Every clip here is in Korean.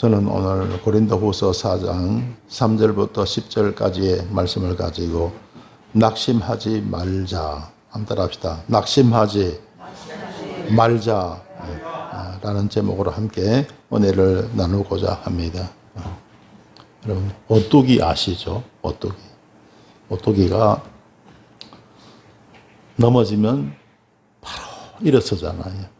저는 오늘 고린도후서 4장 3절부터 10절까지의 말씀을 가지고 낙심하지 말자, 한번 따라합시다. 낙심하지 말자 라는 제목으로 함께 은혜를 나누고자 합니다. 여러분, 오뚜기 아시죠? 오뚜기가 넘어지면 바로 일어서잖아요.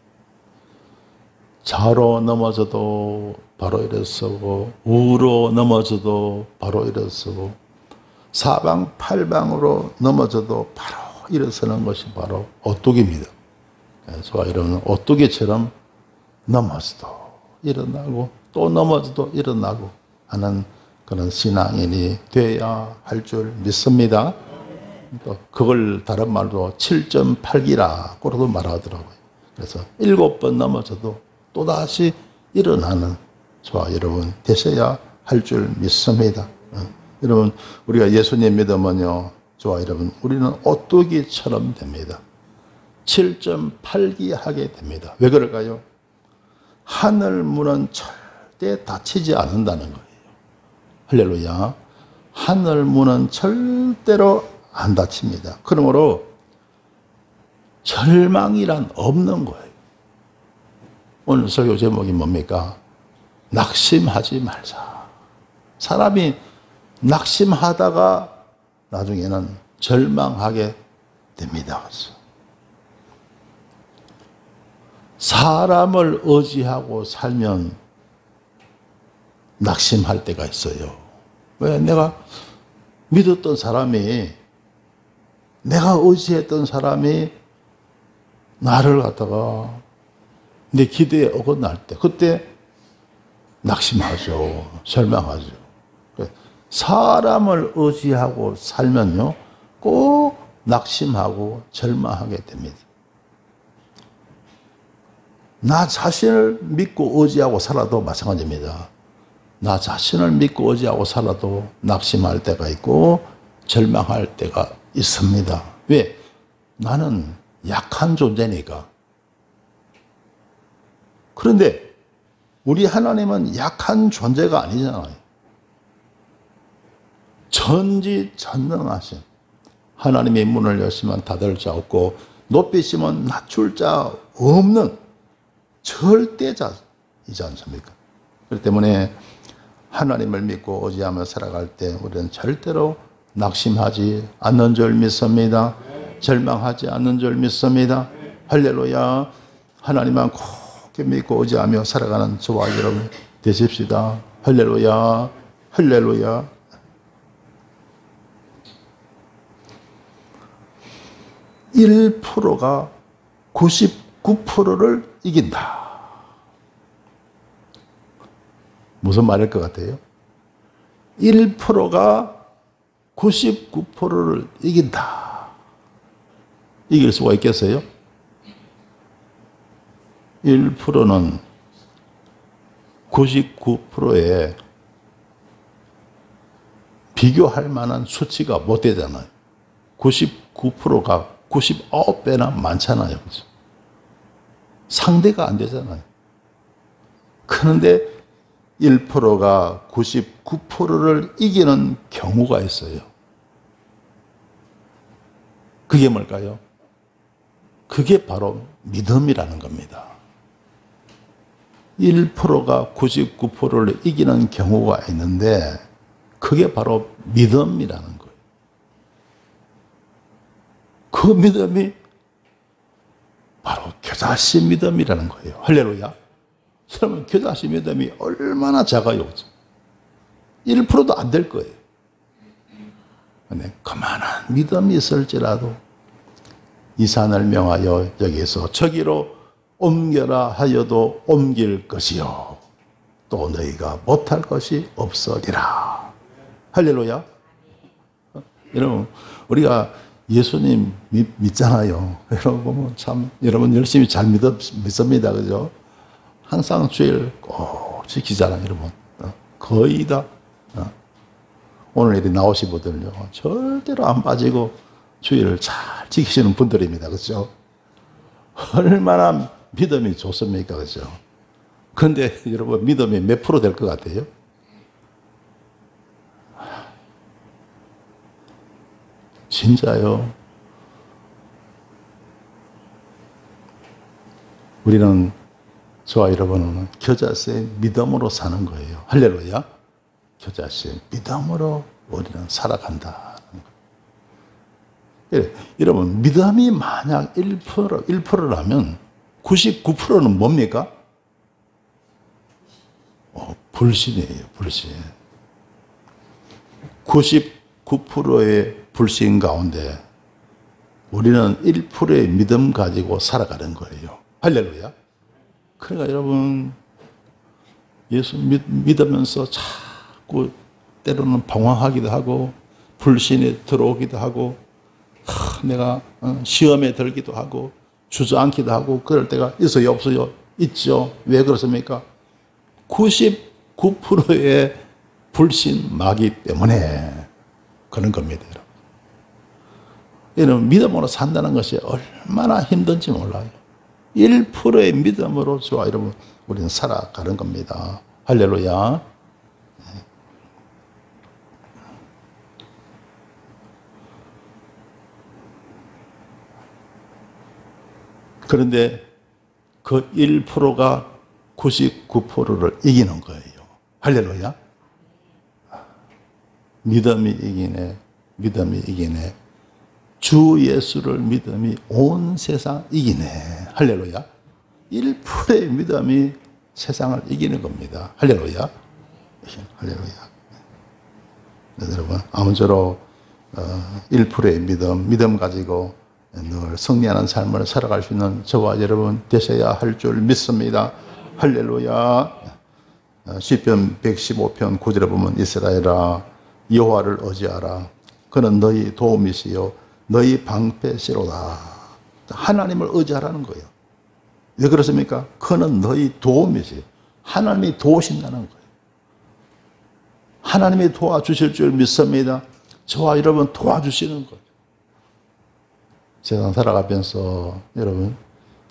좌로 넘어져도 바로 일어서고, 우로 넘어져도 바로 일어서고, 사방팔방으로 넘어져도 바로 일어서는 것이 바로 오뚜기입니다. 그래서 여러분, 오뚜기처럼 넘어져도 일어나고 또 넘어져도 일어나고 하는 그런 신앙인이 되어야 할 줄 믿습니다. 또 그걸 다른 말로 7.8기라고도 말하더라고요. 그래서 7번 넘어져도 또다시 일어나는 저와 여러분 되셔야 할 줄 믿습니다. 여러분, 우리가 예수님 믿으면요, 저와 여러분, 우리는 오뚜기처럼 됩니다. 7.8기 하게 됩니다. 왜 그럴까요? 하늘 문은 절대 닫히지 않는다는 거예요. 할렐루야. 하늘 문은 절대로 안 닫힙니다. 그러므로 절망이란 없는 거예요. 오늘 설교 제목이 뭡니까? 낙심하지 말자. 사람이 낙심하다가 나중에는 절망하게 됩니다. 사람을 의지하고 살면 낙심할 때가 있어요. 왜? 내가 믿었던 사람이, 내가 의지했던 사람이 나를 갖다가 내 기대에 어긋날 때, 그때 낙심하죠. 절망하죠. 사람을 의지하고 살면요, 꼭 낙심하고 절망하게 됩니다. 나 자신을 믿고 의지하고 살아도 마찬가지입니다. 나 자신을 믿고 의지하고 살아도 낙심할 때가 있고 절망할 때가 있습니다. 왜? 나는 약한 존재니까. 그런데 우리 하나님은 약한 존재가 아니잖아요. 전지전능하신 하나님의 문을 여시면 닫을 자 없고 높이시면 낮출 자 없는 절대자이지 않습니까? 그렇기 때문에 하나님을 믿고 의지하며 살아갈 때 우리는 절대로 낙심하지 않는 줄 믿습니다. 절망하지 않는 줄 믿습니다. 할렐루야. 하나님만 굳게 믿고 의지하며 살아가는 저와 여러분 되십시다. 할렐루야. 할렐루야. (1%가) 99%를 이긴다. 무슨 말일 것 같아요? 1%가 99%를 이긴다. 이길 수가 있겠어요? 1%는 99%에 비교할 만한 수치가 못 되잖아요. 99%가 99배나 많잖아요. 그렇죠? 상대가 안 되잖아요. 그런데 1%가 99%를 이기는 경우가 있어요. 그게 뭘까요? 그게 바로 믿음이라는 겁니다. 1%가 99%를 이기는 경우가 있는데 그게 바로 믿음이라는 거예요. 그 믿음이 바로 겨자씨 믿음이라는 거예요. 할렐루야. 여러분, 겨자씨 믿음이 얼마나 작아요. 1%도 안 될 거예요. 근데 그만한 믿음이 있을지라도 이 산을 명하여 여기서 저기로 옮겨라 하여도 옮길 것이요 또 너희가 못할 것이 없으리라. 할렐루야. 여러분, 우리가 예수님 믿잖아요. 여러분 보면 참 여러분 열심히 잘 믿습니다. 그죠? 항상 주일 꼭 지키잖아요. 여러분 거의 다 오늘 이렇게 나오신 분들요 절대로 안 빠지고 주일을 잘 지키시는 분들입니다. 그죠? 얼마나 믿음이 좋습니까? 그죠? 그런데 여러분 믿음이 몇 프로 될 것 같아요? 진짜요. 우리는 저와 여러분은 겨자씨의 믿음으로 사는 거예요. 할렐루야. 겨자씨의 믿음으로 우리는 살아간다. 여러분 믿음이 만약 1%라면 99%는 뭡니까? 불신이에요. 불신. 99%의 불신 가운데 우리는 1%의 믿음 가지고 살아가는 거예요. 할렐루야. 그러니까 여러분 예수 믿으면서 자꾸 때로는 방황하기도 하고 불신에 들어오기도 하고 내가 시험에 들기도 하고 주저앉기도 하고 그럴 때가 있어요 없어요? 있죠. 왜 그렇습니까? 99%의 불신마귀 때문에 그런 겁니다. 여러분 믿음으로 산다는 것이 얼마나 힘든지 몰라요. 1%의 믿음으로 저와 여러분 우리는 살아가는 겁니다. 할렐루야. 그런데 그 1%가 99%를 이기는 거예요. 할렐루야. 믿음이 이기네. 믿음이 이기네. 주 예수를 믿음이 온 세상 이기네. 할렐루야. 1%의 믿음이 세상을 이기는 겁니다. 할렐루야. 할렐루야. 네, 여러분 아무쪼록 1%의 믿음 가지고 늘 승리하는 삶을 살아갈 수 있는 저와 여러분 되셔야 할 줄 믿습니다. 할렐루야. 시편 115편 9절에 보면 이스라엘아 여호와를 의지하라. 그는 너희 도움이시요 너희 방패시로다. 하나님을 의지하라는 거예요. 왜 그렇습니까? 그는 너희 도움이시요. 하나님이 도우신다는 거예요. 하나님이 도와주실 줄 믿습니다. 저와 여러분 도와주시는 거예요. 세상 살아가면서 여러분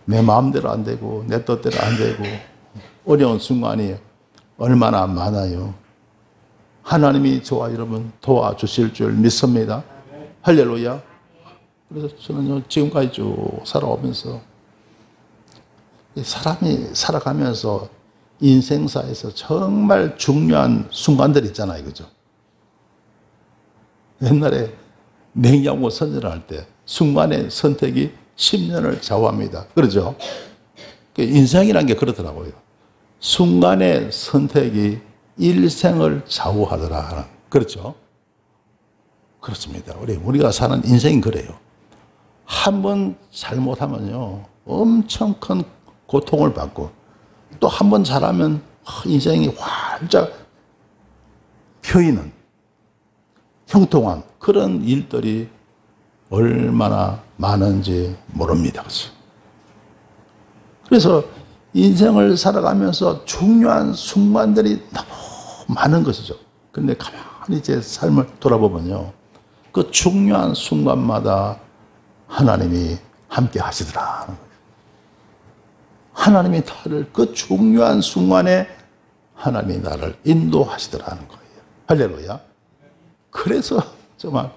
내 마음대로 안 되고 내 뜻대로 안 되고 어려운 순간이 얼마나 많아요. 하나님이 저와 여러분 도와주실 줄 믿습니다. 할렐루야. 그래서 저는 지금까지 쭉 살아오면서 사람이 살아가면서 인생사에서 정말 중요한 순간들 있잖아요. 그죠? 옛날에 냉장고 선전할 때 순간의 선택이 10년을 좌우합니다. 그러죠? 인생이라는 게 그렇더라고요. 순간의 선택이 일생을 좌우하더라. 그렇죠? 그렇습니다. 우리가 사는 인생이 그래요. 한 번 잘못하면요, 엄청 큰 고통을 받고, 또 한 번 잘하면 인생이 활짝 펴있는, 형통한 그런 일들이 얼마나 많은지 모릅니다. 그렇죠? 그래서 인생을 살아가면서 중요한 순간들이 너무 많은 것이죠. 그런데 가만히 제 삶을 돌아보면요, 그 중요한 순간마다 하나님이 함께 하시더라. 하나님이 나를 그 중요한 순간에 하나님이 나를 인도하시더라는 거예요. 할렐루야. 그래서 정말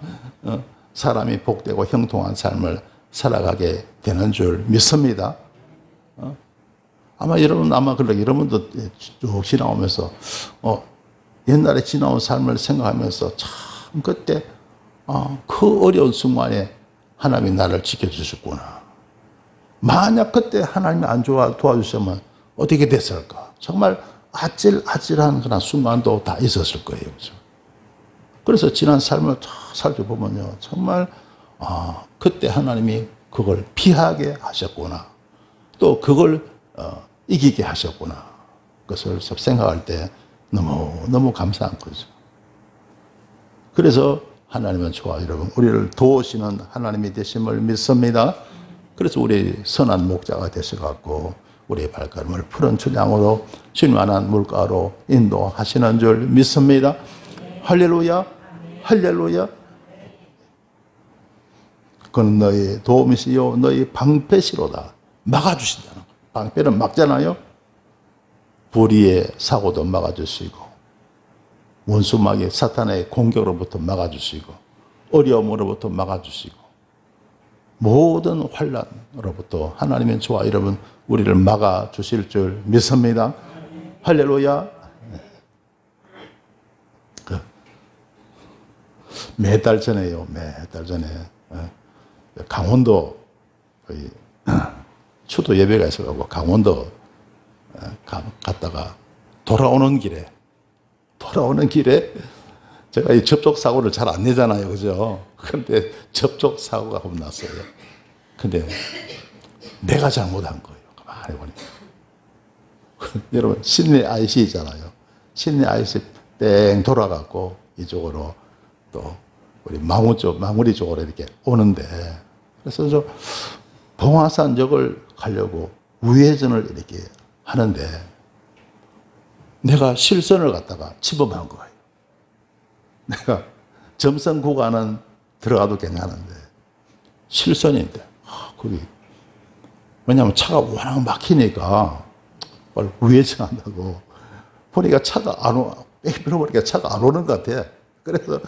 사람이 복되고 형통한 삶을 살아가게 되는 줄 믿습니다. 아마 여러분도 쭉 지나오면서 옛날에 지나온 삶을 생각하면서 참 그때 그 어려운 순간에 하나님이 나를 지켜주셨구나. 만약 그때 하나님이 안 도와주시면 어떻게 됐을까? 정말 아찔한 그런 순간도 다 있었을 거예요. 그렇죠? 그래서 지난 삶을 살펴보면요, 정말 그때 하나님이 그걸 피하게 하셨구나. 또 그걸 이기게 하셨구나. 그것을 생각할 때 너무 감사한 거죠. 그래서 하나님은 저와 여러분, 우리를 도우시는 하나님이 되심을 믿습니다. 그래서 우리 선한 목자가 되셔갖고 우리의 발걸음을 푸른 출량으로 진만한 물가로 인도하시는 줄 믿습니다. 할렐루야. 할렐루야. 그는 너희 도움이시요 너희 방패시로다. 막아주신다는 거예요. 방패는 막잖아요. 불의의 사고도 막아주시고 원수마귀 사탄의 공격으로부터 막아주시고 어려움으로부터 막아주시고 모든 환난으로부터 하나님의 저와 여러분 우리를 막아주실 줄 믿습니다. 할렐루야. 몇 달 전에요. 몇 달 전에 강원도 추도 예배가 있어가지고 강원도 갔다가 돌아오는 길에 제가 이 접촉 사고를 잘 안 내잖아요, 그죠? 그런데 접촉 사고가 한번 났어요. 근데 내가 잘못한 거예요. 가만히 보니까. 여러분 시드니 IC 있잖아요. 시드니 IC 뺑 돌아가고 이쪽으로 또 우리 망우리 쪽으로 이렇게 오는데, 그래서 저 봉화산역을 가려고 우회전을 이렇게 하는데 내가 실선을 갖다가 침범한 거예요. 내가 점선 구간은 들어가도 괜찮은데 실선인데 거기 왜냐하면 차가 워낙 막히니까 우회전한다고 보니까 차가 안 오, 밀어보니까 차가 안 오는 것 같아. 그래서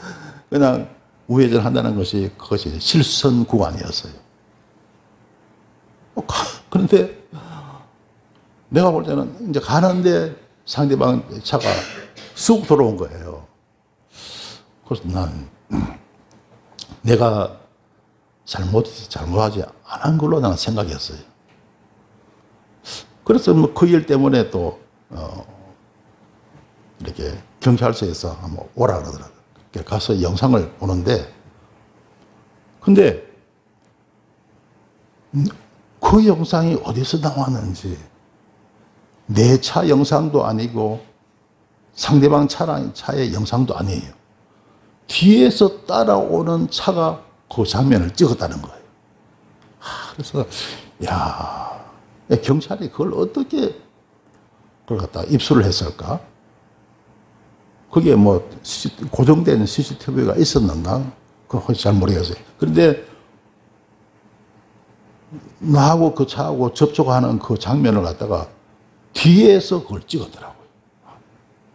그냥 우회전한다는 것이 그것이 실선 구간이었어요. 그런데 내가 볼 때는 이제 가는데 상대방 차가 쑥 들어온 거예요. 그래서 난 내가 잘못하지 않은 걸로 나는 생각했어요. 그래서 뭐 그 일 때문에 또 이렇게 경찰서에서 한번 오라 그러더라고요. 가서 영상을 보는데, 근데 그 영상이 어디서 나왔는지 내 차 영상도 아니고 상대방 차의 영상도 아니에요. 뒤에서 따라오는 차가 그 장면을 찍었다는 거예요. 그래서 야, 경찰이 그걸 어떻게 그걸 갖다 입수를 했을까? 그게 뭐 고정된 CCTV가 있었는가? 그건 잘 모르겠어요. 그런데 나하고 그 차하고 접촉하는 그 장면을 갖다가 뒤에서 그걸 찍었더라고요.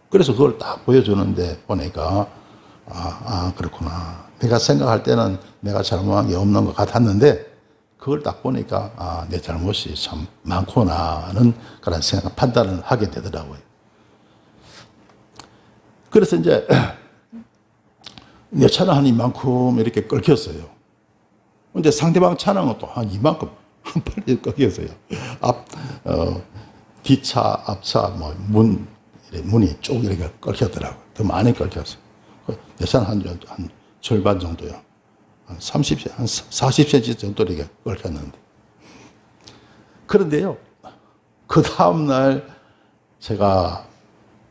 그래서 그걸 딱 보여주는데 보니까 그렇구나. 내가 생각할 때는 내가 잘못한 게 없는 것 같았는데 그걸 딱 보니까 내 잘못이 참 많구나는 그런 생각, 판단을 하게 되더라고요. 그래서 이제 내 차는 한 이만큼 이렇게 끓겼어요. 근데 상대방 차는 또 한 이만큼 한 팔이 끓였어요. 뒷차, 앞차, 문이 쭉 이렇게 끓였더라고요. 더 많이 끓였어요. 내 차는 한 절반 정도요. 한 40cm 정도 이렇게 끓였는데. 그런데요, 그 다음날 제가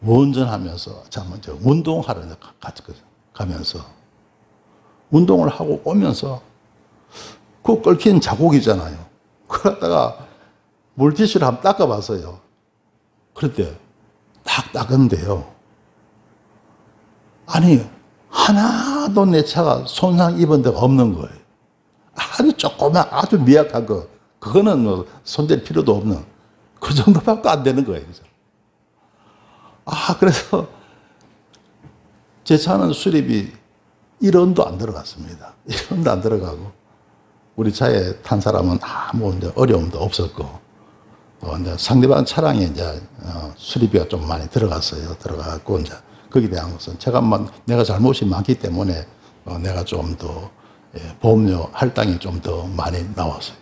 운전하면서, 먼저 운동하러 가면서, 운동을 하고 오면서, 그 끓긴 자국이잖아요. 그러다가 물티슈를 한번 닦아봤어요. 그런데 딱 닦았는데요. 아니, 하나도 내 차가 손상 입은 데가 없는 거예요. 아주 조그만, 아주 미약한 거. 그거는 뭐 손댈 필요도 없는 그 정도밖에 안 되는 거예요. 그래서 제 차는 수리비 1원도 안 들어갔습니다. 1원도 안 들어가고 우리 차에 탄 사람은 아무 이제 어려움도 없었고 이제 상대방 차량에 이제 수리비가 좀 많이 들어갔어요. 들어가고 이제 거기에 대한 것은 내가 잘못이 많기 때문에 내가 좀 더 보험료 할당이 좀 더 많이 나왔어요.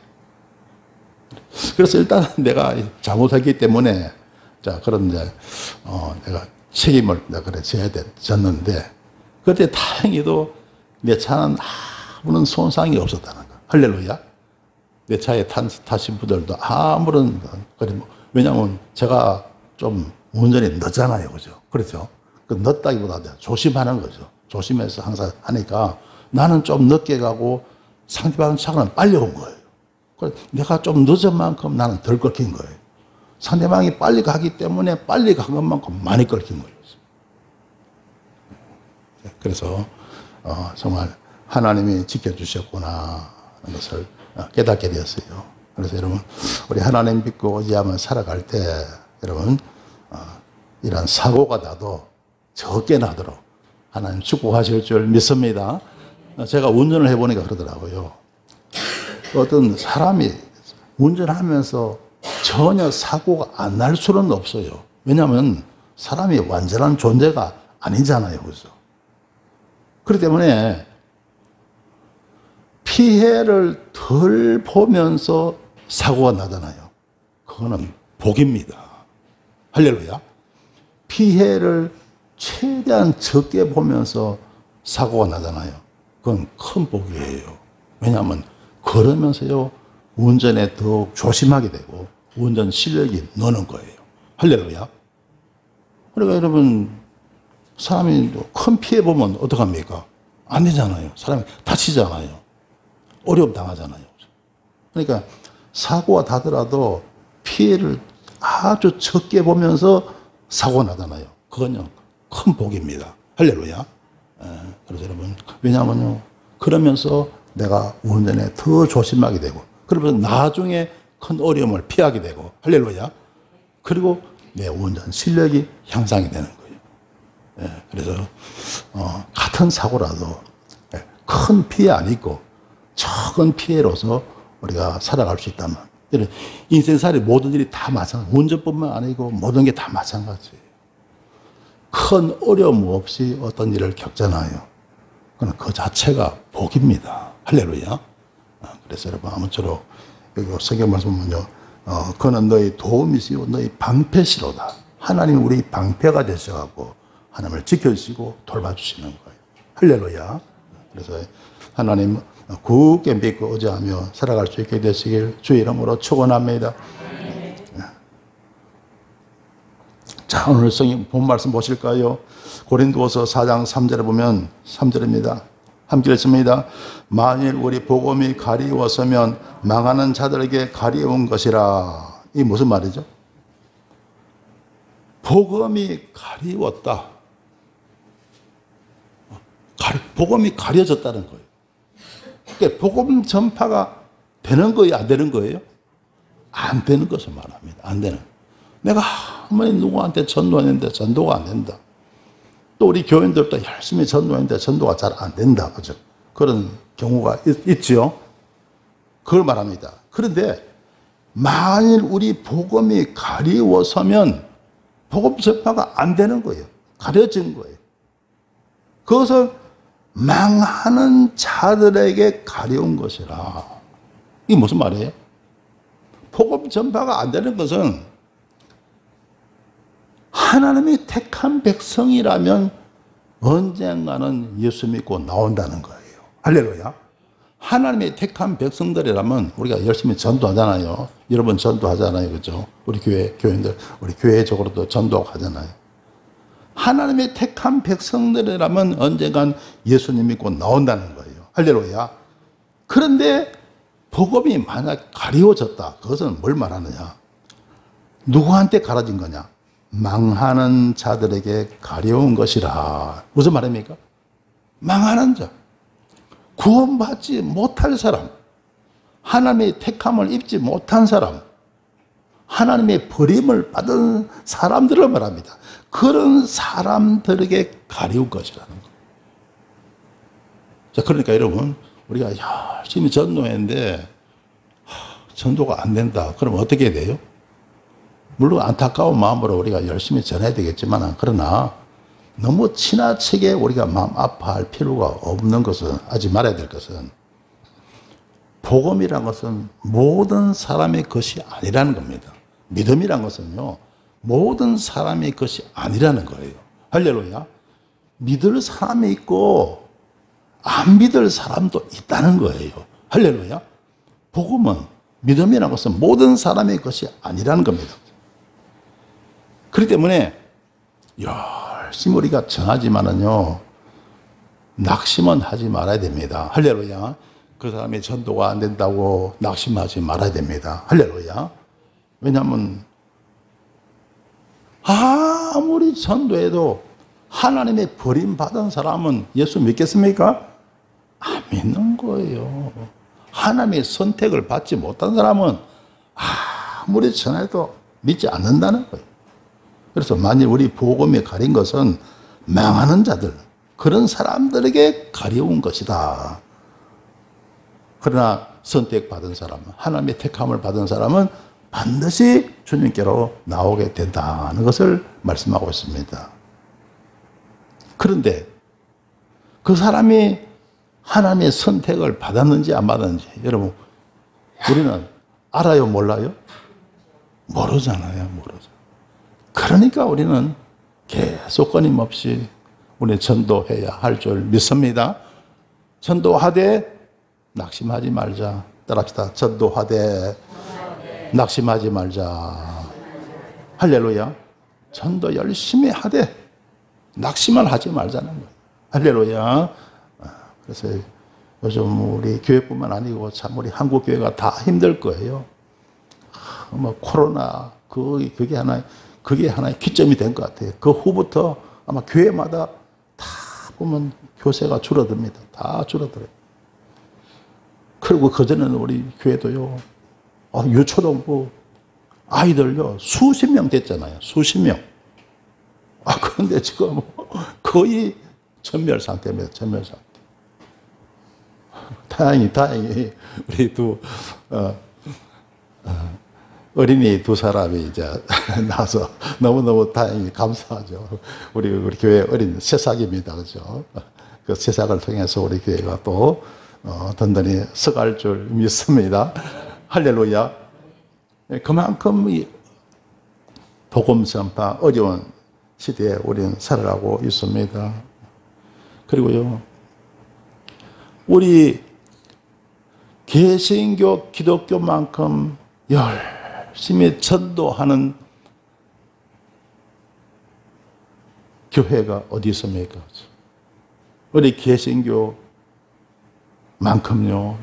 그래서 일단 내가 잘못했기 때문에 그런 이제 내가 책임을 그래 졌는데 그때 다행히도 내 차는 아무런 손상이 없었다는 거. 할렐루야. 내 차에 타신 분들도 아무런 왜냐하면 제가 좀 운전이 늦잖아요, 그죠? 그렇죠? 그 늦다기보다 조심하는 거죠. 조심해서 항상 하니까 나는 좀 늦게 가고 상대방 차는 빨리 온 거예요. 그래서 내가 좀 늦은 만큼 나는 덜 끓긴 거예요. 상대방이 빨리 가기 때문에 빨리 간 것만큼 많이 끓긴 거예요. 그래서 정말 하나님이 지켜주셨구나 하는 것을 깨닫게 되었어요. 그래서 여러분 우리 하나님 믿고 의지하며 살아갈 때 여러분 이런 사고가 나도 적게 나도록 하나님 축복하실 줄 믿습니다. 제가 운전을 해보니까 그러더라고요. 어떤 사람이 운전하면서 전혀 사고가 안 날 수는 없어요. 왜냐하면 사람이 완전한 존재가 아니잖아요. 그죠? 그렇기 때문에 피해를 덜 보면서 사고가 나잖아요. 그거는 복입니다. 할렐루야. 피해를 최대한 적게 보면서 사고가 나잖아요. 그건 큰 복이에요. 왜냐하면 걸으면서요, 운전에 더욱 조심하게 되고 운전 실력이 느는 거예요. 할렐루야. 그러니까 여러분, 사람이 큰 피해 보면 어떡합니까? 안 되잖아요. 사람이 다치잖아요. 어려움 당하잖아요. 그러니까 사고가 나더라도 피해를 아주 적게 보면서 사고가 나잖아요. 그건요, 큰 복입니다. 할렐루야. 그래서 여러분, 왜냐하면요, 그러면서 내가 운전에 더 조심하게 되고, 그러면서 나중에 큰 어려움을 피하게 되고, 할렐루야. 그리고 내 운전 실력이 향상이 되는 거예요. 그래서 같은 사고라도 큰 피해 안 있고 적은 피해로서 우리가 살아갈 수 있다면, 인생살이 모든 일이 다 마찬가지, 운전뿐만 아니고 모든 게 다 마찬가지예요. 큰 어려움 없이 어떤 일을 겪잖아요. 그건 그 자체가 복입니다. 할렐루야. 그래서 여러분, 아무쪼록 여기 성경 말씀 보면요, 그는 너희 도움이시요 너희 방패시로다. 하나님 우리 방패가 되셔가지고 하나님을 지켜주시고 돌봐주시는 거예요. 할렐루야. 그래서 하나님 굳게 믿고 의지하며 살아갈 수 있게 되시길 주의 이름으로 축원합니다. 자, 오늘 성경 본 말씀 보실까요? 고린도서 4장 3절에 보면 3절입니다. 함께 읽습니다. 만일 우리 복음이 가리웠으면 망하는 자들에게 가리운 것이라. 이게 무슨 말이죠? 복음이 가리웠다. 복음이 가려졌다는 거예요. 그러니까 복음 전파가 되는 거예요? 안 되는 거예요? 안 되는 것을 말합니다. 안 되는. 내가 아무리 누구한테 전도했는데 전도가 안 된다. 또 우리 교인들도 열심히 전도했는데 전도가 잘 안 된다. 그죠? 그런 경우가 있죠. 그걸 말합니다. 그런데 만일 우리 복음이 가리워서면 복음 전파가 안 되는 거예요. 가려진 거예요. 그것을 망하는 자들에게 가려운 것이라. 이게 무슨 말이에요? 복음 전파가 안 되는 것은 하나님이 택한 백성이라면 언젠가는 예수 믿고 나온다는 거예요. 할렐루야. 하나님이 택한 백성들이라면 우리가 열심히 전도하잖아요. 여러분 전도하잖아요. 그죠? 우리 교인들, 우리 교회적으로도 전도하잖아요. 하나님의 택한 백성들이라면 언젠간 예수님 믿고 나온다는 거예요. 할렐루야. 그런데 복음이 만약 가리워졌다. 그것은 뭘 말하느냐? 누구한테 가려진 거냐? 망하는 자들에게 가려운 것이라. 무슨 말입니까? 망하는 자. 구원받지 못할 사람. 하나님의 택함을 입지 못한 사람. 하나님의 버림을 받은 사람들을 말합니다. 그런 사람들에게 가려운 것이라는 거. 자, 그러니까 여러분, 우리가 열심히 전도했는데 전도가 안 된다. 그럼 어떻게 해야 돼요? 물론 안타까운 마음으로 우리가 열심히 전해야 되겠지만, 그러나 너무 지나치게 우리가 마음 아파할 필요가 없는 것은, 하지 말아야 될 것은, 복음이란 것은 모든 사람의 것이 아니라는 겁니다. 믿음이란 것은요, 모든 사람의 것이 아니라는 거예요. 할렐루야. 믿을 사람이 있고 안 믿을 사람도 있다는 거예요. 할렐루야. 복음은, 믿음이라는 것은 모든 사람의 것이 아니라는 겁니다. 그렇기 때문에 열심히 우리가 전하지만은요, 낙심은 하지 말아야 됩니다. 할렐루야. 그 사람이 전도가 안 된다고 낙심하지 말아야 됩니다. 할렐루야. 왜냐하면 아무리 전도해도 하나님의 버림받은 사람은 예수 믿겠습니까? 안 믿는 거예요. 하나님의 선택을 받지 못한 사람은 아무리 전해도 믿지 않는다는 거예요. 그래서 만일 우리 복음이 가린 것은 망하는 자들, 그런 사람들에게 가려운 것이다. 그러나 선택받은 사람, 하나님의 택함을 받은 사람은 반드시 주님께로 나오게 된다는 것을 말씀하고 있습니다. 그런데 그 사람이 하나님의 선택을 받았는지 안 받았는지 여러분 우리는 알아요, 몰라요? 모르잖아요, 모르죠. 그러니까 우리는 계속 끊임없이 우리 전도해야 할 줄 믿습니다. 전도하되 낙심하지 말자. 따라합시다. 전도하되 낙심하지 말자. 할렐루야. 전도 열심히 하되 낙심을 하지 말자는 거예요. 할렐루야. 그래서 요즘 우리 교회뿐만 아니고 참 우리 한국 교회가 다 힘들 거예요. 뭐 코로나 그게 하나의 기점이 된 것 같아요. 그 후부터 아마 교회마다 다 보면 교세가 줄어듭니다. 다 줄어들어요. 그리고 그전에는 우리 교회도요, 유초등부 아이들요, 수십 명 됐잖아요. 수십 명. 그런데 지금 거의 전멸 상태입니다. 전멸 상태. 다행히 우리 어린이 두 사람이 이제 나와서 너무너무 다행히 감사하죠. 우리 교회 어린 새싹입니다. 그죠? 그 새싹을 통해서 우리 교회가 또 든든히 서갈 줄 믿습니다. 할렐루야. 그만큼 이 복음 전파 어려운 시대에 우리는 살아가고 있습니다. 그리고요, 우리 개신교 기독교만큼 열심히 전도하는 교회가 어디 있습니까? 우리 개신교만큼요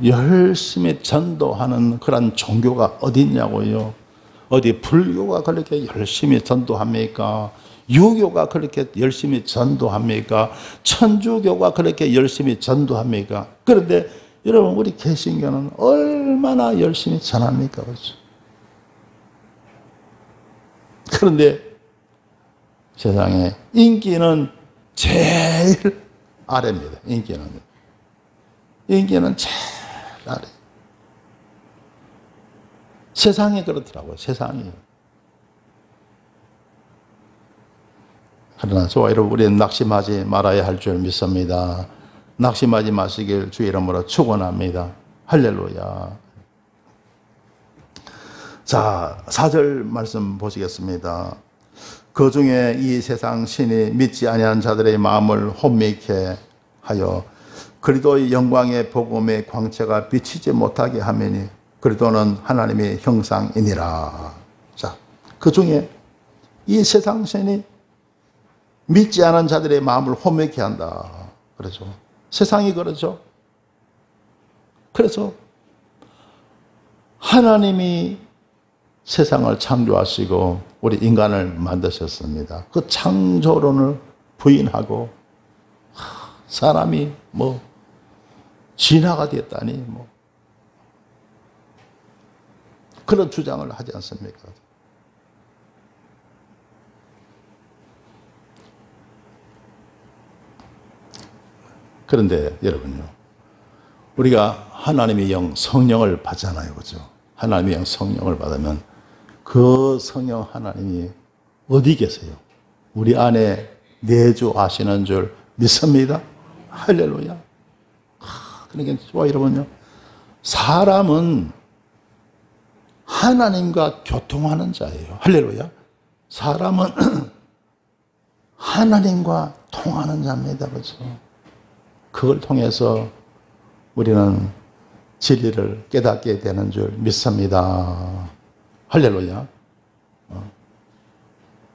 열심히 전도하는 그런 종교가 어디 있냐고요. 어디 불교가 그렇게 열심히 전도합니까? 유교가 그렇게 열심히 전도합니까? 천주교가 그렇게 열심히 전도합니까? 그런데 여러분 우리 개신교는 얼마나 열심히 전합니까? 그렇죠? 그런데 세상에 인기는 제일 아래입니다. 인기는 제일 아래. 세상이 그렇더라고요. 세상이. 그러나 저와 여러분 우리는 낙심하지 말아야 할 줄 믿습니다. 낙심하지 마시길 주의 이름으로 축원합니다. 할렐루야. 자, 4절 말씀 보시겠습니다. 그 중에 이 세상 신이 믿지 아니하는 자들의 마음을 혼미케 하여 그리스도의 영광의 복음의 광채가 비치지 못하게 하매니 그리스도는 하나님의 형상이니라. 자, 그 중에 이 세상 신이 믿지 않은 자들의 마음을 혼미케 한다. 그렇죠. 세상이 그렇죠. 그래서 하나님이 세상을 창조하시고 우리 인간을 만드셨습니다. 그 창조론을 부인하고 사람이 진화가 됐다니 그런 주장을 하지 않습니까? 그런데 여러분요, 우리가 하나님의 영 성령을 받잖아요. 그죠? 하나님의 영 성령을 받으면 그 성령 하나님이 어디 계세요? 우리 안에 내주하시는 줄 믿습니다. 할렐루야. 그러니까 저와 여러분요, 사람은 하나님과 교통하는 자예요. 할렐루야. 사람은 하나님과 통하는 자입니다. 그렇죠? 그걸 통해서 우리는 진리를 깨닫게 되는 줄 믿습니다. 할렐루야.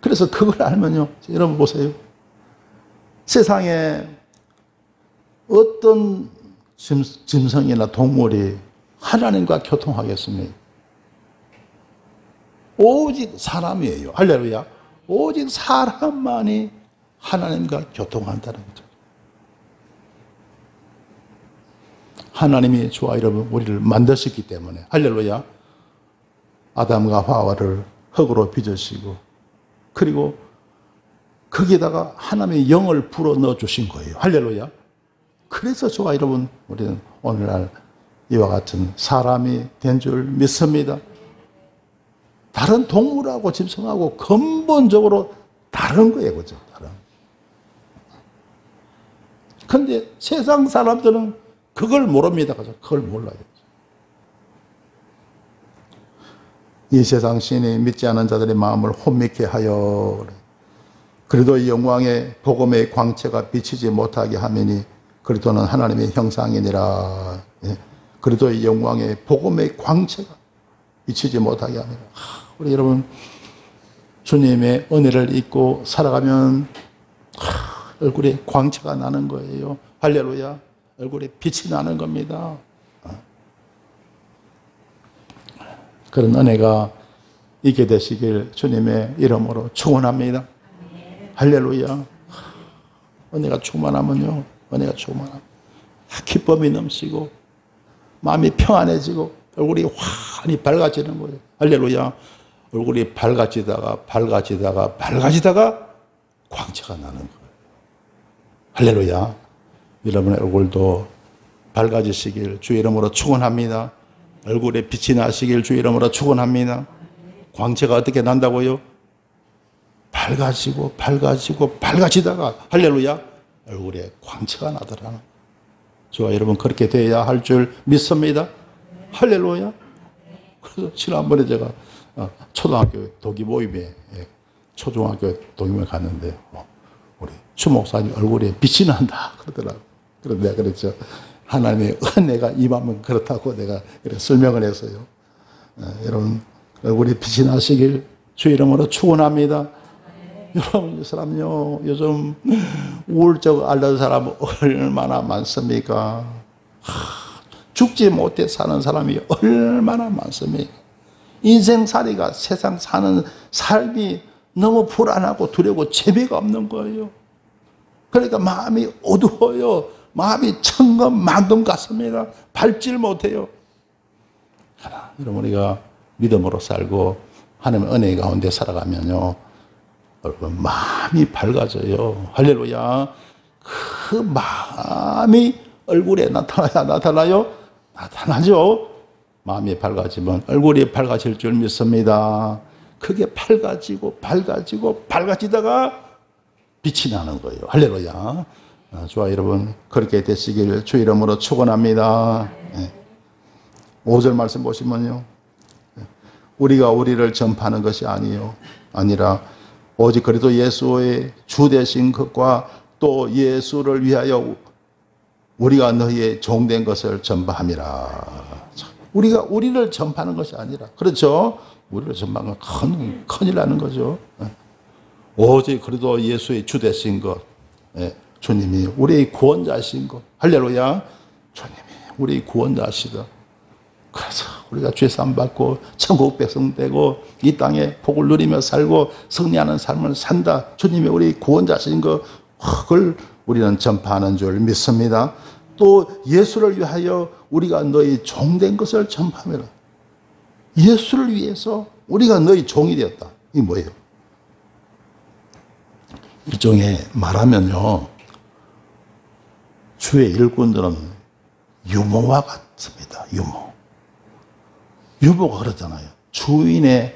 그래서 그걸 알면요, 여러분 보세요. 세상에 어떤 짐승이나 동물이 하나님과 교통하겠습니까? 오직 사람이에요. 할렐루야. 오직 사람만이 하나님과 교통한다는 거죠. 하나님이 저와 여러분 우리를 만드셨기 때문에 할렐루야. 아담과 하와를 흙으로 빚으시고 그리고 거기다가 하나님의 영을 불어 넣어 주신 거예요. 할렐루야. 그래서 저와 여러분, 우리는 오늘날 이와 같은 사람이 된 줄 믿습니다. 다른 동물하고 짐승하고 근본적으로 다른 거예요. 그죠? 다른. 근데 세상 사람들은 그걸 모릅니다. 그죠? 그걸 몰라요. 이 세상 신이 믿지 않은 자들의 마음을 혼미케 하여 그래도 이 영광의 복음의 광채가 비치지 못하게 하매니 그리스도는 하나님의 형상이니라. 그래도 이 영광의 복음의 광채가 비치지 못하게 하매니. 우리 여러분, 주님의 은혜를 잊고 살아가면 얼굴에 광채가 나는 거예요. 할렐루야. 얼굴에 빛이 나는 겁니다. 그런 은혜가 있게 되시길 주님의 이름으로 축원합니다. 할렐루야. 은혜가 충만하면요, 은혜가 충만하면 기쁨이 넘치고 마음이 평안해지고 얼굴이 환히 밝아지는 거예요. 할렐루야. 얼굴이 밝아지다가 광채가 나는 거예요. 할렐루야. 여러분의 얼굴도 밝아지시길 주의 이름으로 축원합니다. 얼굴에 빛이 나시길 주의 이름으로 축원합니다. 광채가 어떻게 난다고요? 밝아지다가 할렐루야, 얼굴에 광채가 나더라. 저와 여러분 그렇게 돼야 할 줄 믿습니다. 할렐루야. 그래서 지난번에 제가 초등학교 동기 모임에, 초중학교 동기 모임에 갔는데 우리 추 목사님 얼굴에 빛이 난다 그러더라고요. 그런데 내가 그랬죠. 하나님의 은혜가 임하면 그렇다고 내가 설명을 했어요. 여러분 얼굴에 빛이 나시길 주의 이름으로 축원합니다. 여러분, 이 사람요, 요즘 우울증 앓는 사람 얼마나 많습니까? 죽지 못해 사는 사람이 얼마나 많습니까? 인생살이가 세상 사는 삶이 너무 불안하고 두려워 재미가 없는 거예요. 그러니까 마음이 어두워요. 마음이 천근만근 같습니다. 밟질 못해요. 여러분, 우리가 믿음으로 살고 하나님의 은혜 가운데 살아가면요, 여러분 마음이 밝아져요. 할렐루야. 그 마음이 얼굴에 나타나요? 나타나죠. 마음이 밝아지면 얼굴이 밝아질 줄 믿습니다. 그게 밝아지다가 빛이 나는 거예요. 할렐루야. 저와 여러분 그렇게 되시길 주 이름으로 축원합니다. 5절 말씀 보시면요, 우리가 우리를 전파하는 것이 아니라 오직 그리스도 예수의 주 되신 것과 또 예수를 위하여 우리가 너희의 종된 것을 전파함이라. 우리가 우리를 전파하는 것이 아니라, 그렇죠? 우리를 전파하는 건 큰일 나는 거죠. 오직 그리스도 예수의 주 되신 것, 주님이 우리의 구원자신 것. 할렐루야. 주님이 우리의 구원자시다. 그래서 우리가 죄사함 받고 천국 백성 되고 이 땅에 복을 누리며 살고 승리하는 삶을 산다. 주님이 우리 구원자신 것, 그걸 우리는 전파하는 줄 믿습니다. 또 예수를 위하여 우리가 너희 종된 것을 전파하라. 예수를 위해서 우리가 너희 종이 되었다. 이게 뭐예요? 일종의 말하면요, 주의 일꾼들은 유모와 같습니다. 유모가 그렇잖아요. 주인의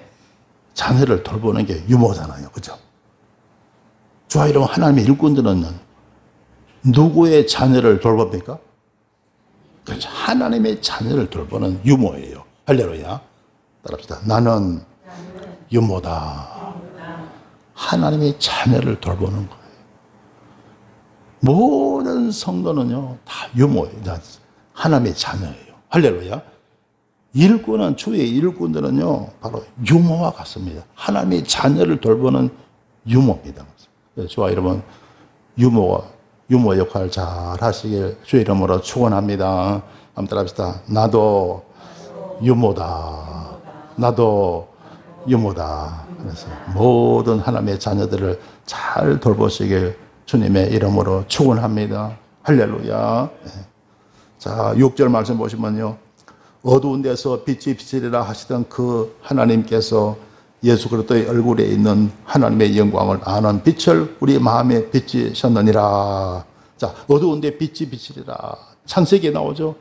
자녀를 돌보는 게 유모잖아요. 그죠? 주와 이런 하나님의 일꾼들은 누구의 자녀를 돌봅니까? 그렇죠. 하나님의 자녀를 돌보는 유모예요. 할렐루야. 따라합시다. 나는 유모다. 하나님의 자녀를 돌보는 거예요. 모든 성도는요, 다 유모예요. 하나님의 자녀예요. 할렐루야. 일꾼은, 주의 일꾼들은요, 바로 유모와 같습니다. 하나님의 자녀를 돌보는 유모입니다. 저와 여러분, 유모 역할 잘 하시길 주의 이름으로 축원합니다. 한번 따라합시다. 나도 유모다. 나도 유모다. 그래서 모든 하나님의 자녀들을 잘 돌보시길 주님의 이름으로 축원합니다. 할렐루야. 자, 6절 말씀 보시면요, 어두운 데서 빛이 비치리라 하시던 그 하나님께서 예수 그리스도의 얼굴에 있는 하나님의 영광을 아는 빛을 우리 마음에 비치셨느니라. 자, 어두운 데 빛이 비치리라. 창세기에 나오죠.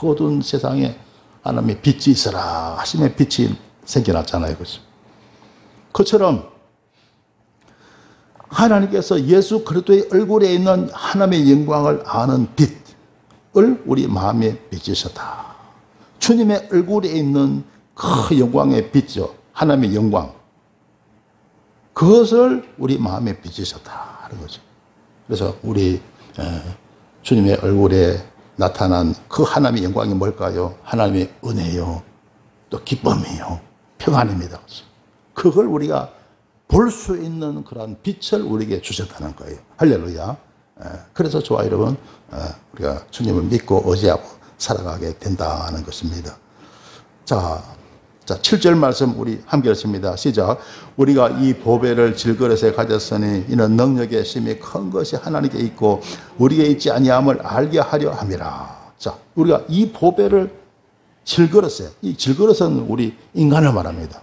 어두운 세상에 하나님의 빛이 있어라 하시면 빛이 생겨났잖아요. 그렇죠? 그처럼 하나님께서 예수 그리스도의 얼굴에 있는 하나님의 영광을 아는 빛을 우리 마음에 비치셨다. 주님의 얼굴에 있는 그 영광의 빛이죠. 하나님의 영광. 그것을 우리 마음에 비치셨다 하는 거죠. 그래서 우리 주님의 얼굴에 나타난 그 하나님의 영광이 뭘까요? 하나님의 은혜요, 또 기쁨이요, 평안입니다. 그걸 우리가 볼 수 있는 그런 빛을 우리에게 주셨다는 거예요. 할렐루야. 그래서 저와 여러분, 우리가 주님을 믿고 의지하고 살아가게 된다는 것입니다. 자, 7절 말씀 우리 함께 읽습니다. 시작. 우리가 이 보배를 질그릇에 가졌으니 이는 능력의 심이 큰 것이 하나님께 있고 우리에게 있지 아니함을 알게 하려 함이라. 자, 우리가 이 보배를 질그릇에, 이 질그릇은 우리 인간을 말합니다.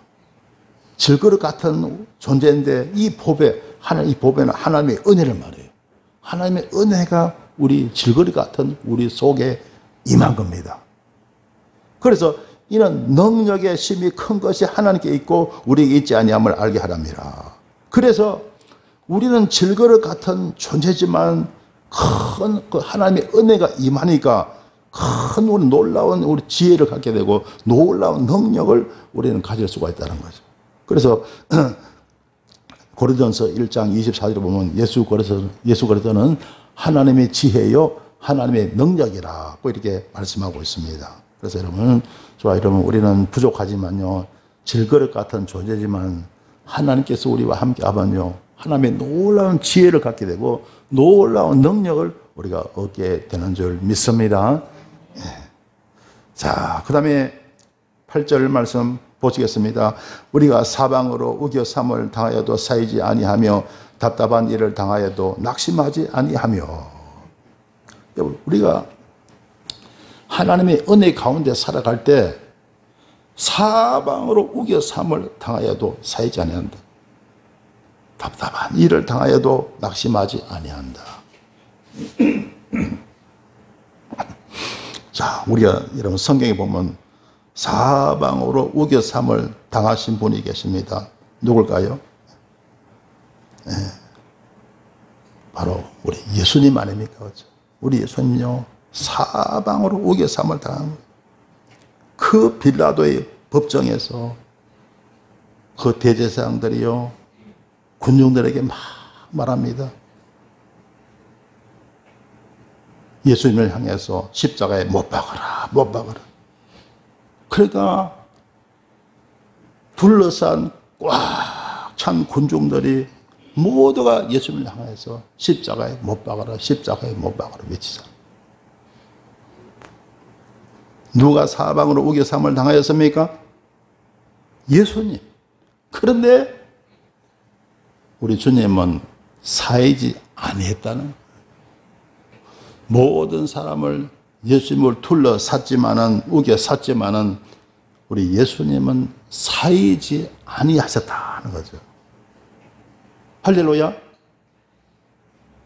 질그릇 같은 존재인데 이 보배는 하나님의 은혜를 말해요. 하나님의 은혜가 우리 질그릇 같은 우리 속에 임한 겁니다. 그래서 이는 능력의 심이 큰 것이 하나님께 있고 우리에게 있지 아니함을 알게 하랍니다. 그래서 우리는 질그릇 같은 존재지만 큰 그 하나님의 은혜가 임하니까 큰 우리 놀라운 우리 지혜를 갖게 되고 놀라운 능력을 우리는 가질 수가 있다는 거죠. 그래서 고린도전서 1장 24절에 보면 예수 그리스도는 하나님의 지혜요 하나님의 능력이라고 이렇게 말씀하고 있습니다. 그래서 여러분, 저와 여러분, 우리는 부족하지만요, 질그릇 같은 존재지만 하나님께서 우리와 함께 하면요, 하나님의 놀라운 지혜를 갖게 되고 놀라운 능력을 우리가 얻게 되는 줄 믿습니다. 자, 그 다음에 8절 말씀 보시겠습니다. 우리가 사방으로 우겨삼을 당하여도 쌓이지 아니하며 답답한 일을 당하여도 낙심하지 아니하며. 우리가 하나님의 은혜 가운데 살아갈 때 사방으로 우겨삼을 당하여도 쌓이지 아니한다. 답답한 일을 당하여도 낙심하지 아니한다. 자, 우리가 여러분 성경에 보면 사방으로 우겨삼을 당하신 분이 계십니다. 누굴까요? 바로 우리 예수님 아닙니까? 그렇죠? 우리 예수님요, 사방으로 우겨삼을 당한 거예요. 그 빌라도의 법정에서 그 대제사장들이요, 군중들에게 막 말합니다. 예수님을 향해서 십자가에 못 박아라, 못 박아라. 그러니까 둘러싼 꽉 찬 군중들이 모두가 예수님을 향해서 십자가에 못 박아라, 십자가에 못 박아라 외치자. 누가 사방으로 우겨삼을 당하였습니까? 예수님. 그런데 우리 주님은 사이지 아니했다는 거예요. 모든 사람을 예수님을 둘러쌌지만은 우겨쌌지만은 우리 예수님은 사이지 아니하셨다는 거죠. 할렐루야.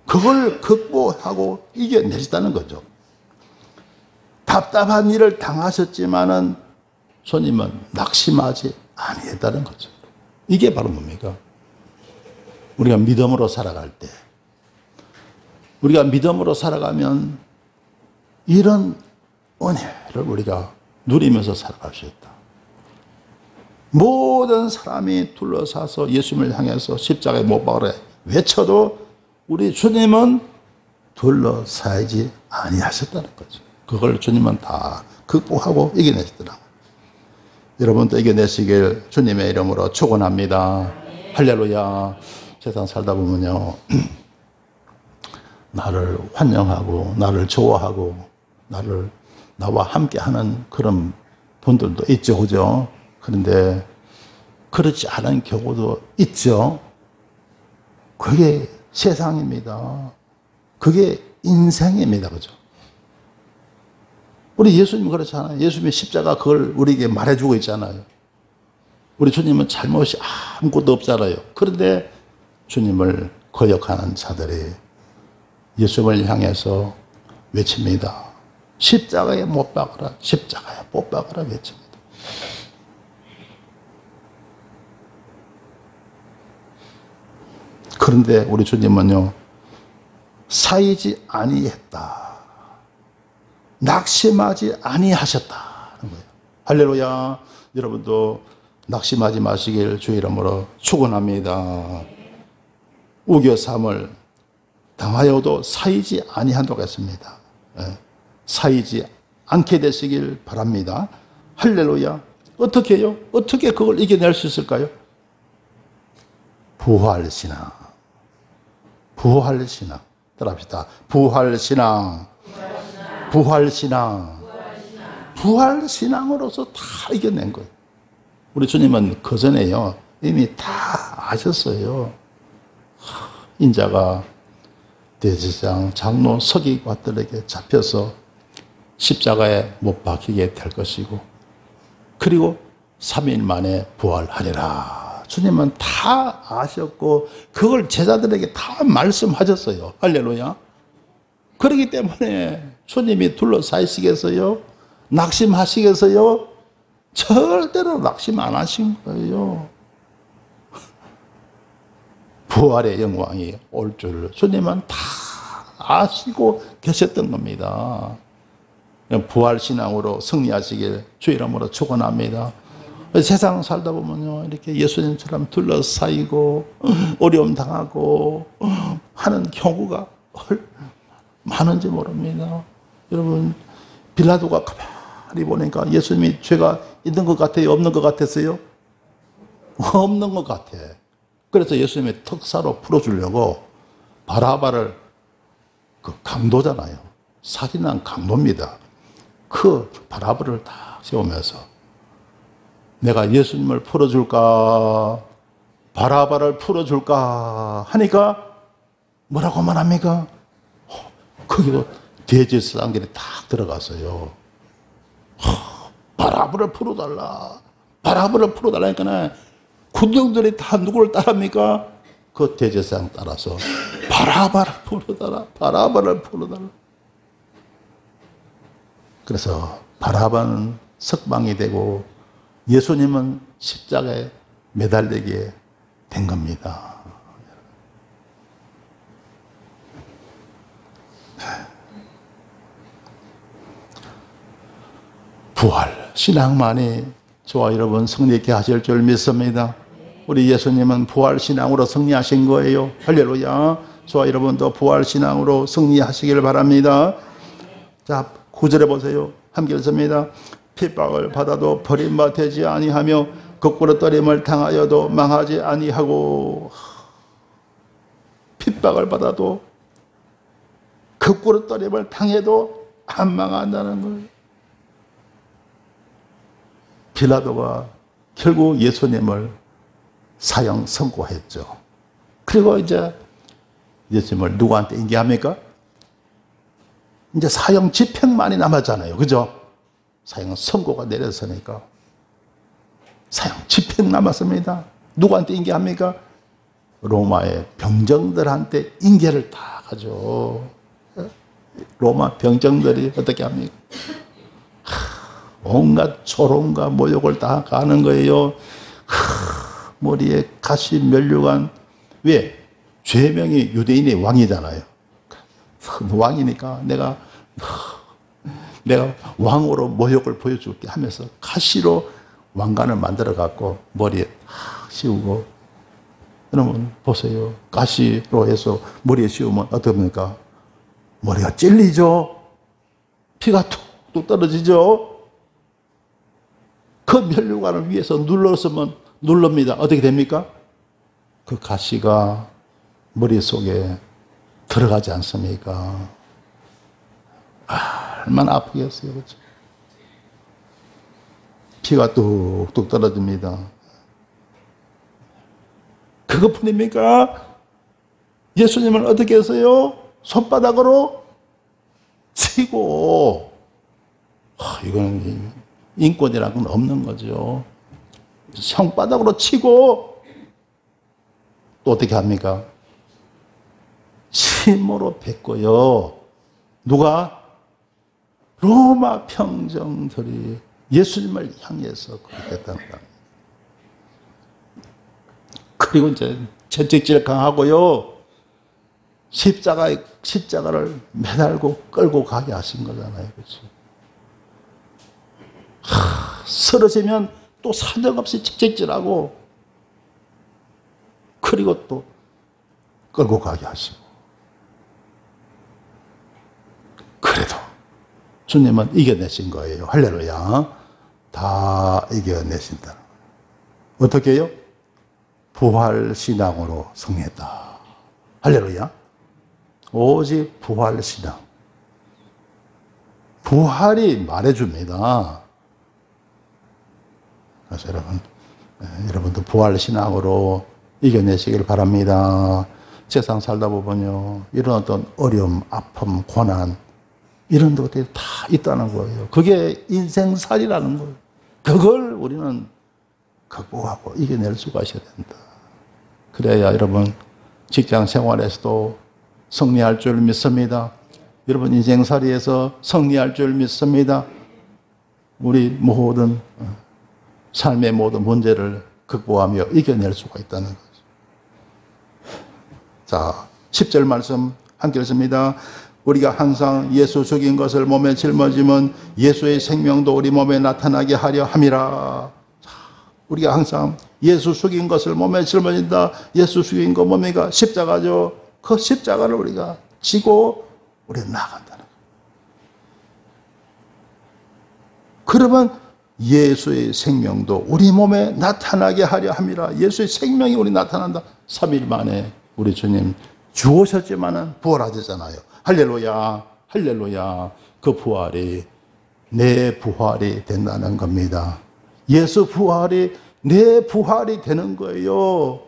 그걸 극복하고 이겨내셨다는 거죠. 답답한 일을 당하셨지만은 주님은 낙심하지 아니했다는 거죠. 이게 바로 뭡니까? 우리가 믿음으로 살아갈 때, 우리가 믿음으로 살아가면 이런 은혜를 우리가 누리면서 살아갈 수 있다. 모든 사람이 둘러싸서 예수님을 향해서 십자가에 못 박으라 외쳐도 우리 주님은 둘러싸이지 아니하셨다는 거죠. 그걸 주님은 다 극복하고 이겨내시더라고요. 여러분도 이겨내시길 주님의 이름으로 축원합니다. 할렐루야. 세상 살다 보면요, 나를 환영하고 나를 좋아하고 나와 함께하는 그런 분들도 있죠, 그죠? 그런데 그렇지 않은 경우도 있죠. 그게 세상입니다. 그게 인생입니다, 그죠? 우리 예수님 그렇잖아요. 예수님의 십자가 그걸 우리에게 말해주고 있잖아요. 우리 주님은 잘못이 아무것도 없잖아요. 그런데 주님을 거역하는 자들이 예수님을 향해서 외칩니다. 십자가에 못 박아라, 십자가에 못 박아라 외칩니다. 그런데 우리 주님은요, 사이지 아니했다, 낙심하지 아니하셨다는 거예요. 할렐루야. 여러분도 낙심하지 마시길 주의 이름으로 축원합니다. 우겨삼을 당하여도 사이지 아니한다고 했습니다. 사이지 않게 되시길 바랍니다. 할렐루야. 어떻게 해요? 어떻게 그걸 이겨낼 수 있을까요? 부활신앙. 부활신앙. 따라합시다. 부활신앙. 부활신앙. 부활신앙으로서 다 이겨낸 거예요. 우리 주님은 그전에요, 이미 다 아셨어요. 인자가 대제사장, 장로, 서기관들에게 잡혀서 십자가에 못 박히게 될 것이고, 그리고 3일 만에 부활하리라. 주님은 다 아셨고 그걸 제자들에게 다 말씀하셨어요. 할렐루야. 그렇기 때문에 주님이 둘러싸이시겠어요? 낙심하시겠어요? 절대로 낙심 안 하신 거예요. 부활의 영광이 올 줄 주님은 다 아시고 계셨던 겁니다. 부활신앙으로 승리하시길 주 이름으로 축원합니다. 세상 살다 보면요, 이렇게 예수님처럼 둘러싸이고 어려움 당하고 하는 경우가 많은지 모릅니다. 여러분, 빌라도가 가만히 보니까 예수님이 죄가 있는 것 같아요? 없는 것 같았어요? 없는 것 같아. 그래서 예수님의 특사로 풀어주려고 바라바를, 그 강도잖아요. 살인한 강도입니다. 그 바라바를 딱 세우면서 내가 예수님을 풀어줄까, 바라바를 풀어줄까 하니까 뭐라고 말합니까? 거기도 대제사장들이 딱 들어갔어요. 바라바를 풀어달라, 바라바를 풀어달라니까 군중들이 다 누구를 따릅니까? 그 대제사장 따라서 바라바를 풀어달라, 바라바를 풀어달라. 그래서 바라바는 석방이 되고 예수님은 십자가에 매달리게 된 겁니다. 부활, 신앙만이 저와 여러분 승리있게 하실 줄 믿습니다. 우리 예수님은 부활 신앙으로 승리하신 거예요. 할렐루야. 저와 여러분도 부활 신앙으로 승리하시길 바랍니다. 자, 9절에 보세요. 함께 읽습니다. 핍박을 받아도 버림받지 아니하며 거꾸로 떨림을 당하여도 망하지 아니하고. 핍박을 받아도 거꾸로 떨림을 당해도 안 망한다는 거예요. 빌라도가 결국 예수님을 사형 선고했죠. 그리고 이제 예수님을 누구한테 인계합니까? 이제 사형 집행만이 남았잖아요. 그죠? 사형 선고가 내렸으니까 사형 집행 남았습니다. 누구한테 인계합니까? 로마의 병정들한테 인계를 다 하죠. 로마 병정들이 어떻게 합니까? 온갖 조롱과 모욕을 다 가는 거예요. 머리에 가시 면류관. 왜? 죄명이 유대인의 왕이잖아요. 왕이니까 내가 왕으로 모욕을 보여줄게 하면서 가시로 왕관을 만들어 갖고 머리에 탁 씌우고. 여러분 보세요. 가시로 해서 머리에 씌우면 어떻습니까? 머리가 찔리죠. 피가 툭툭 떨어지죠. 그 면류관을 위해서 누릅니다. 어떻게 됩니까? 그 가시가 머릿속에 들어가지 않습니까? 얼마나 아프겠어요. 그렇죠? 피가 뚝뚝 떨어집니다. 그것뿐입니까? 예수님을 어떻게 했어요? 손바닥으로 치고. 이거는 인권이라는 건 없는 거죠. 형바닥으로 치고 또 어떻게 합니까? 침으로 뱉고요. 누가? 로마 평정들이 예수님을 향해서 그렇게 했다는 겁니다. 그리고 이제 채찍질 강하고요. 십자가를 매달고 끌고 가게 하신 거잖아요. 그렇죠? 쓰러지면 또 사정없이 채찍질하고 그리고 또 끌고 가게 하시고 그래도 주님은 이겨내신 거예요. 할렐루야. 다 이겨내신다. 어떻게 해요? 부활신앙으로 승리했다. 할렐루야. 오직 부활신앙. 부활이 말해줍니다. 그래서 여러분도 부활신앙으로 이겨내시길 바랍니다. 세상 살다 보면요. 이런 어떤 어려움, 아픔, 고난 이런 것들이 다 있다는 거예요. 그게 인생살이라는 거예요. 그걸 우리는 극복하고 이겨낼 수가 있어야 된다. 그래야 여러분 직장 생활에서도 승리할 줄 믿습니다. 여러분 인생살이에서 승리할 줄 믿습니다. 우리 모든 삶의 모든 문제를 극복하며 이겨낼 수가 있다는 거죠. 자, 10절 말씀 함께 읽습니다. 우리가 항상 예수 죽인 것을 몸에 짊어지면 예수의 생명도 우리 몸에 나타나게 하려 함이라. 자, 우리가 항상 예수 죽인 것을 몸에 짊어진다. 예수 죽인 것 몸에가 십자가죠. 그 십자가를 우리가 지고 우리는 나아간다는 거예요. 그러면 예수의 생명도 우리 몸에 나타나게 하려 함이라. 예수의 생명이 우리 나타난다. 3일 만에 우리 주님 죽으셨지만은 부활하셨잖아요. 할렐루야, 할렐루야. 그 부활이 내 부활이 된다는 겁니다. 예수 부활이 내 부활이 되는 거예요.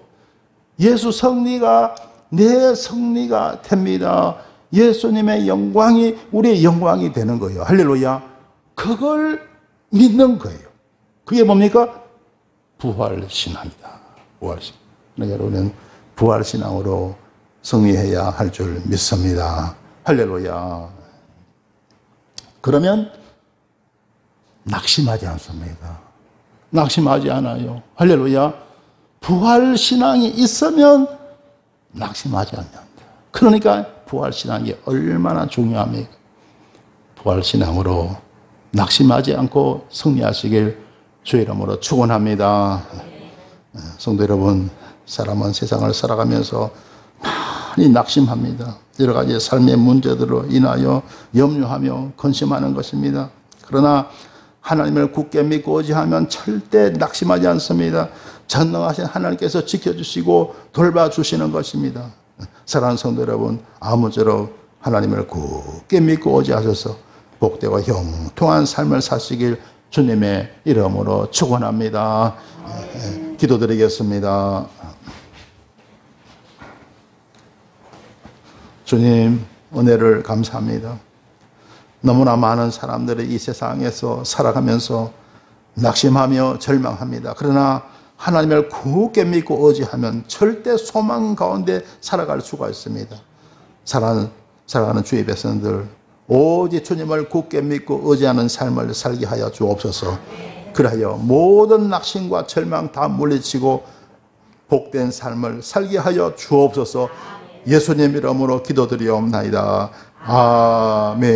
예수 승리가 내 승리가 됩니다. 예수님의 영광이 우리의 영광이 되는 거예요. 할렐루야. 그걸 믿는 거예요. 그게 뭡니까? 부활신앙이다. 부활신앙. 그러니까 우리는 부활신앙으로 승리해야 할 줄 믿습니다. 할렐루야. 그러면 낙심하지 않습니다. 낙심하지 않아요. 할렐루야. 부활신앙이 있으면 낙심하지 않는다. 그러니까 부활신앙이 얼마나 중요합니까? 부활신앙으로 낙심하지 않고 승리하시길 주의 이름으로 축원합니다. 성도 여러분, 사람은 세상을 살아가면서 많이 낙심합니다. 여러 가지 삶의 문제들로 인하여 염려하며 근심하는 것입니다. 그러나 하나님을 굳게 믿고 의지하면 절대 낙심하지 않습니다. 전능하신 하나님께서 지켜주시고 돌봐주시는 것입니다. 사랑하는 성도 여러분, 아무쪼록 하나님을 굳게 믿고 의지하셔서 복되고 형통한 삶을 사시길 주님의 이름으로 축원합니다. 기도드리겠습니다. 주님, 은혜를 감사합니다. 너무나 많은 사람들이 이 세상에서 살아가면서 낙심하며 절망합니다. 그러나 하나님을 굳게 믿고 의지하면 절대 소망 가운데 살아갈 수가 있습니다. 사랑하는 주의 백성들, 오직 주님을 굳게 믿고 의지하는 삶을 살게 하여 주옵소서. 그리하여 모든 낙심과 절망 다 물리치고 복된 삶을 살게 하여 주옵소서. 예수님 이름으로 기도드리옵나이다. 아멘.